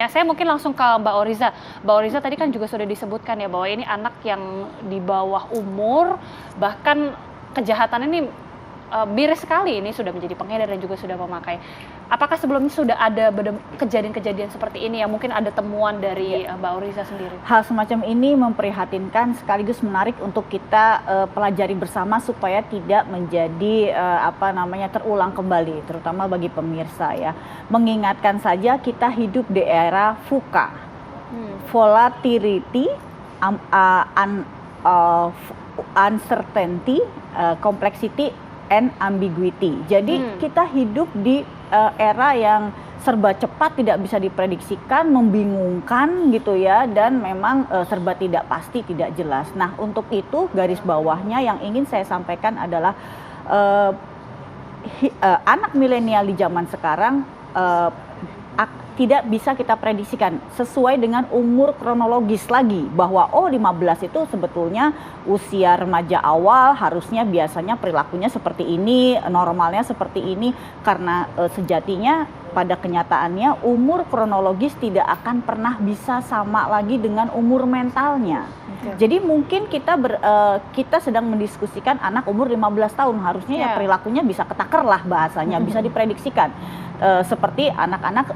saya mungkin langsung ke Mbak Oriza. Mbak Oriza tadi kan juga sudah disebutkan ya bahwa ini anak yang di bawah umur, bahkan kejahatan ini miris sekali, ini sudah menjadi pengedar dan juga sudah memakai. Apakah sebelumnya sudah ada kejadian-kejadian seperti ini yang mungkin ada temuan dari Mbak Oriza sendiri? Hal semacam ini memprihatinkan sekaligus menarik untuk kita pelajari bersama supaya tidak menjadi terulang kembali, terutama bagi pemirsa ya. Mengingatkan saja kita hidup di era VUCA, volatility, uncertainty, complexity, and ambiguity. Jadi kita hidup di era yang serba cepat, tidak bisa diprediksikan, membingungkan gitu ya, dan memang serba tidak pasti, tidak jelas. Nah, untuk itu garis bawahnya yang ingin saya sampaikan adalah anak milenial di zaman sekarang tidak bisa kita prediksikan sesuai dengan umur kronologis lagi, bahwa 15 itu sebetulnya usia remaja awal, harusnya biasanya perilakunya seperti ini, normalnya seperti ini, karena sejatinya pada kenyataannya umur kronologis tidak akan pernah bisa sama lagi dengan umur mentalnya. Jadi mungkin kita sedang mendiskusikan anak umur 15 tahun, harusnya ya perilakunya bisa ketaker lah bahasanya, bisa diprediksikan. Seperti anak-anak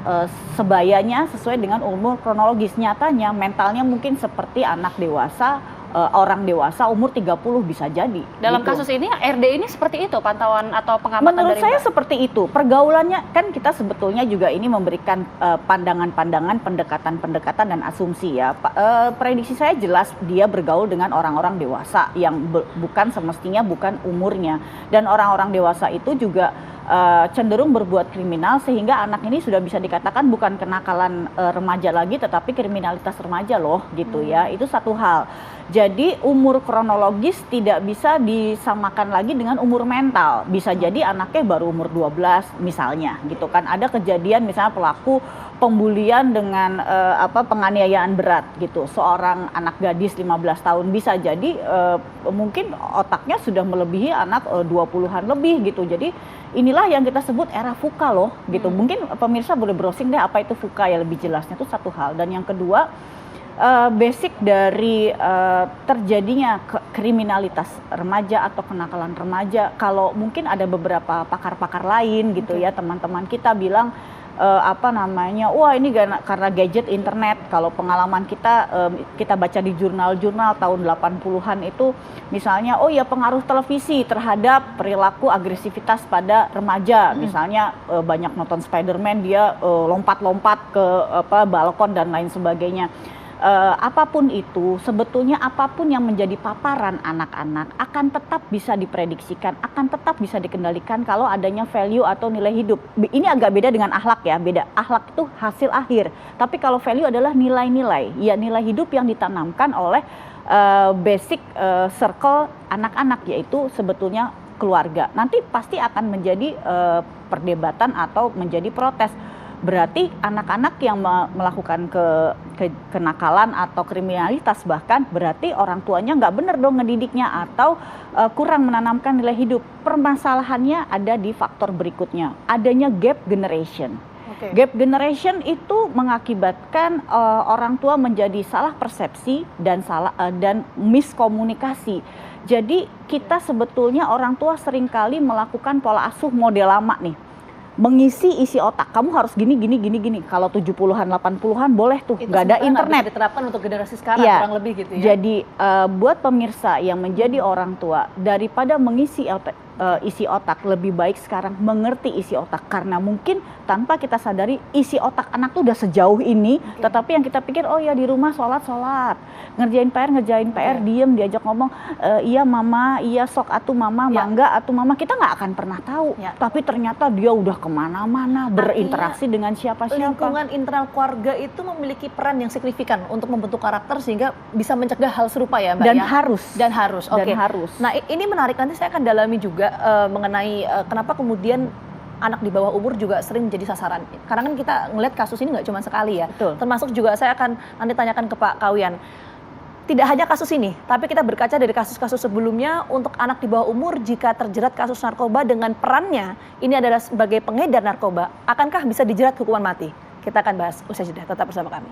sebayanya sesuai dengan umur kronologis. Nyatanya mentalnya mungkin seperti anak dewasa, orang dewasa umur 30 bisa jadi. Dalam kasus ini RD ini seperti itu pantauan atau pengamatan menurut dari saya Mbak? Seperti itu. Pergaulannya kan kita sebetulnya juga ini memberikan pandangan-pandangan, pendekatan-pendekatan dan asumsi ya. Prediksi saya jelas dia bergaul dengan orang-orang dewasa yang bukan semestinya bukan umurnya, dan orang-orang dewasa itu juga cenderung berbuat kriminal, sehingga anak ini sudah bisa dikatakan bukan kenakalan remaja lagi, tetapi kriminalitas remaja loh gitu ya. Itu satu hal. Jadi umur kronologis tidak bisa disamakan lagi dengan umur mental. Bisa jadi anaknya baru umur 12 misalnya gitu kan. Ada kejadian misalnya pelaku pembulian dengan penganiayaan berat gitu. Seorang anak gadis 15 tahun bisa jadi mungkin otaknya sudah melebihi anak 20-an lebih gitu. Jadi inilah yang kita sebut era VUCA loh gitu. Mungkin pemirsa boleh browsing deh apa itu VUCA ya, lebih jelasnya, itu satu hal. Dan yang kedua, basic dari terjadinya kriminalitas remaja atau kenakalan remaja, kalau mungkin ada beberapa pakar-pakar lain gitu ya, teman-teman kita bilang wah ini karena gadget internet. Kalau pengalaman kita baca di jurnal-jurnal tahun 80-an itu misalnya pengaruh televisi terhadap perilaku agresivitas pada remaja. Misalnya banyak nonton Spider-Man, dia lompat-lompat ke balkon dan lain sebagainya. Apapun itu, sebetulnya apapun yang menjadi paparan anak-anak akan tetap bisa diprediksikan, akan tetap bisa dikendalikan kalau adanya value atau nilai hidup. Ini agak beda dengan akhlak ya, beda. Akhlak itu hasil akhir, tapi kalau value adalah nilai-nilai, ya nilai hidup yang ditanamkan oleh basic circle anak-anak, yaitu sebetulnya keluarga. Nanti pasti akan menjadi perdebatan atau menjadi protes. Berarti anak-anak yang melakukan kenakalan atau kriminalitas bahkan berarti orang tuanya nggak benar dong ngedidiknya atau kurang menanamkan nilai hidup. Permasalahannya ada di faktor berikutnya, adanya gap generation. Gap generation itu mengakibatkan orang tua menjadi salah persepsi dan miskomunikasi. Jadi kita sebetulnya orang tua seringkali melakukan pola asuh model lama nih. Mengisi isi otak, kamu harus gini. Kalau 70-an 80-an boleh tuh, nggak ada internet. Bisa diterapkan untuk generasi sekarang ya, kurang lebih gitu ya. Jadi buat pemirsa yang menjadi orang tua, daripada mengisi isi otak, lebih baik sekarang mengerti isi otak, karena mungkin tanpa kita sadari isi otak anak tuh udah sejauh ini, tetapi yang kita pikir di rumah sholat, ngerjain PR, diem, diajak ngomong iya mama, iya sok atuh mama, mangga atuh mama, kita nggak akan pernah tahu. Tapi ternyata dia udah kemana-mana, berinteraksi dengan siapa-siapa. Lingkungan internal keluarga itu memiliki peran yang signifikan untuk membentuk karakter sehingga bisa mencegah hal serupa ya Mbak. Dan harus. Nah ini menarik, nanti saya akan dalami juga mengenai kenapa kemudian anak di bawah umur juga sering menjadi sasaran. Karena kan kita ngelihat kasus ini nggak cuma sekali ya. Betul. Termasuk juga saya akan nanti tanyakan ke Pak Kawian. Tidak hanya kasus ini, tapi kita berkaca dari kasus-kasus sebelumnya untuk anak di bawah umur jika terjerat kasus narkoba dengan perannya ini adalah sebagai pengedar narkoba, akankah bisa dijerat hukuman mati? Kita akan bahas usai jeda, tetap bersama kami.